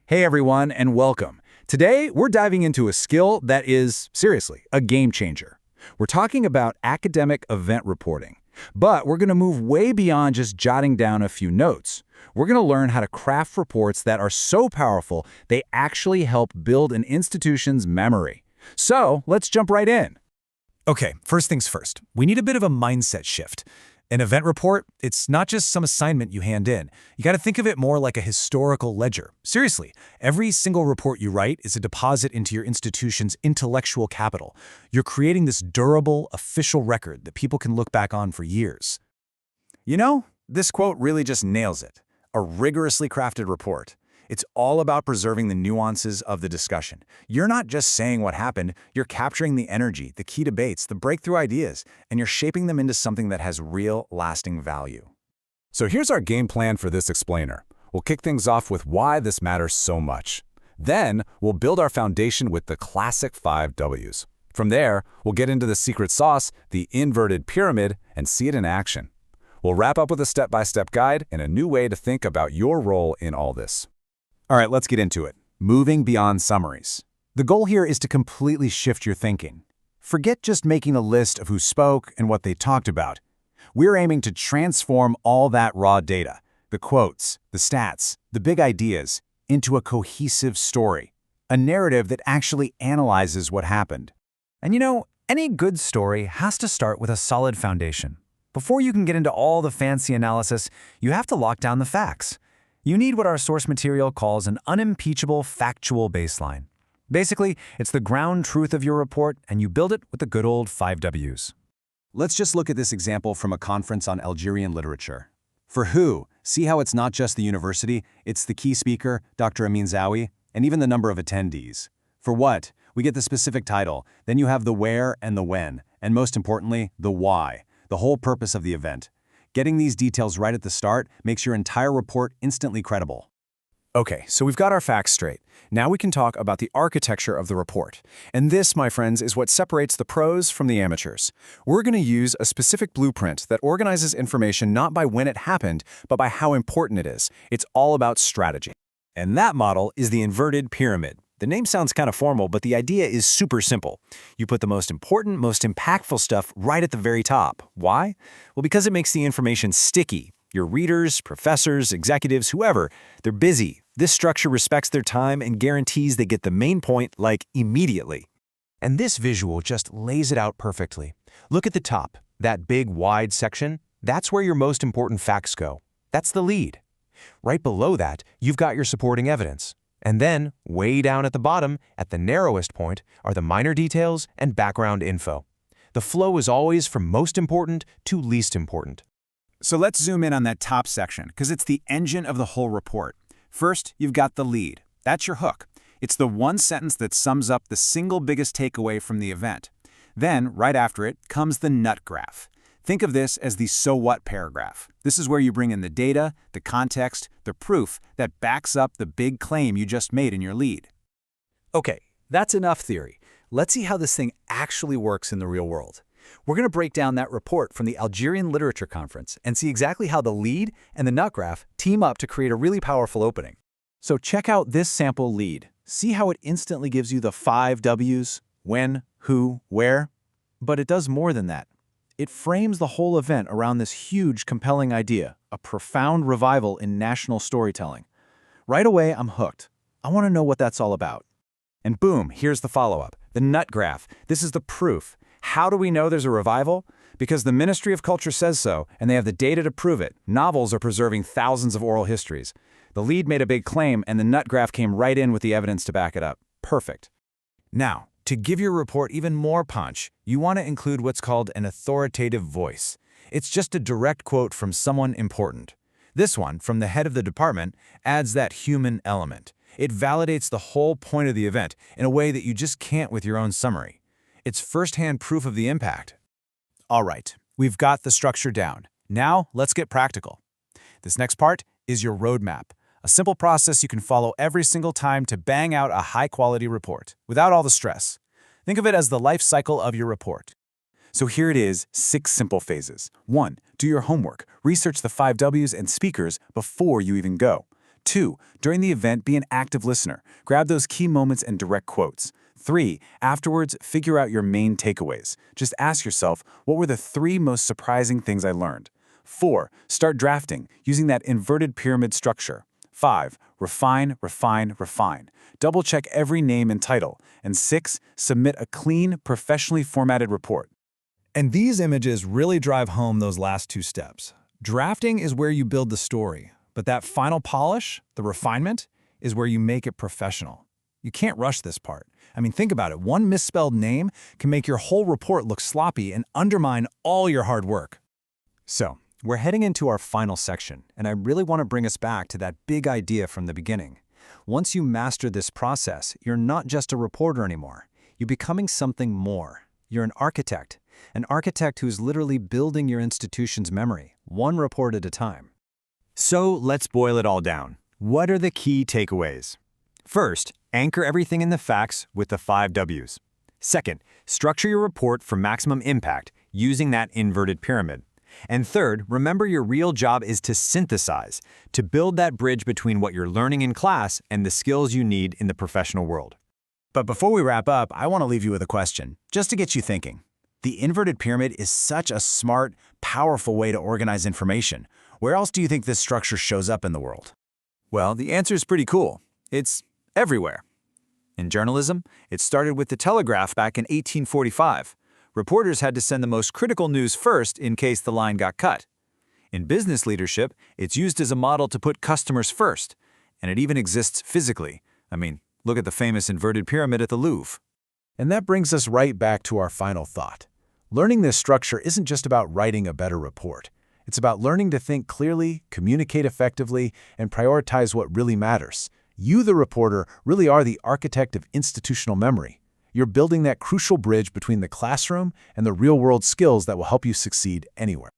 Hey everyone, and welcome. Today, we're diving into a skill that is, seriously, a game changer. We're talking about academic event reporting, but we're going to move way beyond just jotting down a few notes. We're going to learn how to craft reports that are so powerful they actually help build an institution's memory. So, let's jump right in. Okay, first things first. We need a bit of a mindset shift. An event report, it's not just some assignment you hand in. You got to think of it more like a historical ledger. Seriously, every single report you write is a deposit into your institution's intellectual capital. You're creating this durable, official record that people can look back on for years. You know, this quote really just nails it. A rigorously crafted report. It's all about preserving the nuances of the discussion. You're not just saying what happened, you're capturing the energy, the key debates, the breakthrough ideas, and you're shaping them into something that has real, lasting value. So here's our game plan for this explainer. We'll kick things off with why this matters so much. Then, we'll build our foundation with the classic 5 Ws. From there, we'll get into the secret sauce, the inverted pyramid, and see it in action. We'll wrap up with a step-by-step guide and a new way to think about your role in all this. All right, let's get into it. Moving beyond summaries. The goal here is to completely shift your thinking. Forget just making a list of who spoke and what they talked about. We're aiming to transform all that raw data, the quotes, the stats, the big ideas, into a cohesive story, a narrative that actually analyzes what happened. And you know, any good story has to start with a solid foundation. Before you can get into all the fancy analysis, you have to lock down the facts. You need what our source material calls an unimpeachable factual baseline. Basically, it's the ground truth of your report, and you build it with the good old 5 Ws. Let's just look at this example from a conference on Algerian literature. For who, see how it's not just the university, it's the key speaker, Dr. Amin Zawi, and even the number of attendees. For what, we get the specific title, then you have the where and the when, and most importantly, the why, the whole purpose of the event. Getting these details right at the start makes your entire report instantly credible. Okay, so we've got our facts straight. Now we can talk about the architecture of the report. And this, my friends, is what separates the pros from the amateurs. We're going to use a specific blueprint that organizes information not by when it happened, but by how important it is. It's all about strategy. And that model is the inverted pyramid. The name sounds kind of formal, but the idea is super simple. You put the most important, most impactful stuff right at the very top. Why? Well, because it makes the information sticky. Your readers, professors, executives, whoever, they're busy. This structure respects their time and guarantees they get the main point, like, immediately. And this visual just lays it out perfectly. Look at the top, that big, wide section. That's where your most important facts go. That's the lead. Right below that, you've got your supporting evidence. And then, way down at the bottom, at the narrowest point, are the minor details and background info. The flow is always from most important to least important. So let's zoom in on that top section, because it's the engine of the whole report. First, you've got the lead. That's your hook. It's the one sentence that sums up the single biggest takeaway from the event. Then, right after it, comes the nut graph. Think of this as the so what paragraph. This is where you bring in the data, the context, the proof that backs up the big claim you just made in your lead. Okay, that's enough theory. Let's see how this thing actually works in the real world. We're going to break down that report from the Algerian Literature Conference and see exactly how the lead and the nut graph team up to create a really powerful opening. So check out this sample lead. See how it instantly gives you the 5 Ws, when, who, where? But it does more than that. It frames the whole event around this huge, compelling idea, a profound revival in national storytelling. Right away, I'm hooked. I want to know what that's all about. And boom, here's the follow-up, the nut graph. This is the proof. How do we know there's a revival? Because the Ministry of Culture says so, and they have the data to prove it. Novels are preserving thousands of oral histories. The lead made a big claim, and the nut graph came right in with the evidence to back it up. Perfect. Now, to give your report even more punch, you want to include what's called an authoritative voice. It's just a direct quote from someone important. This one, from the head of the department, adds that human element. It validates the whole point of the event in a way that you just can't with your own summary. It's firsthand proof of the impact. All right, we've got the structure down. Now, let's get practical. This next part is your roadmap, a simple process you can follow every single time to bang out a high-quality report, without all the stress. Think of it as the life cycle of your report. So here it is, 6 simple phases. 1. Do your homework. Research the 5 Ws and speakers before you even go. 2. During the event, be an active listener. Grab those key moments and direct quotes. 3. Afterwards, figure out your main takeaways. Just ask yourself, what were the 3 most surprising things I learned? 4. Start drafting, using that inverted pyramid structure. 5. Refine, refine, refine. Double-check every name and title. And 6. Submit a clean, professionally formatted report. And these images really drive home those last 2 steps. Drafting is where you build the story, but that final polish, the refinement, is where you make it professional. You can't rush this part. I mean, think about it. One misspelled name can make your whole report look sloppy and undermine all your hard work. So, we're heading into our final section, and I really want to bring us back to that big idea from the beginning. Once you master this process, you're not just a reporter anymore. You're becoming something more. You're an architect who's literally building your institution's memory, one report at a time. So let's boil it all down. What are the key takeaways? First, anchor everything in the facts with the 5 Ws. Second, structure your report for maximum impact using that inverted pyramid. And third, remember your real job is to synthesize, to build that bridge between what you're learning in class and the skills you need in the professional world. But before we wrap up, I want to leave you with a question, just to get you thinking. The inverted pyramid is such a smart, powerful way to organize information. Where else do you think this structure shows up in the world? Well, the answer is pretty cool. It's everywhere. In journalism, it started with the telegraph back in 1845. Reporters had to send the most critical news first in case the line got cut. In business leadership, it's used as a model to put customers first, and it even exists physically. I mean, look at the famous inverted pyramid at the Louvre. And that brings us right back to our final thought. Learning this structure isn't just about writing a better report. It's about learning to think clearly, communicate effectively, and prioritize what really matters. You, the reporter, really are the architect of institutional memory. You're building that crucial bridge between the classroom and the real-world skills that will help you succeed anywhere.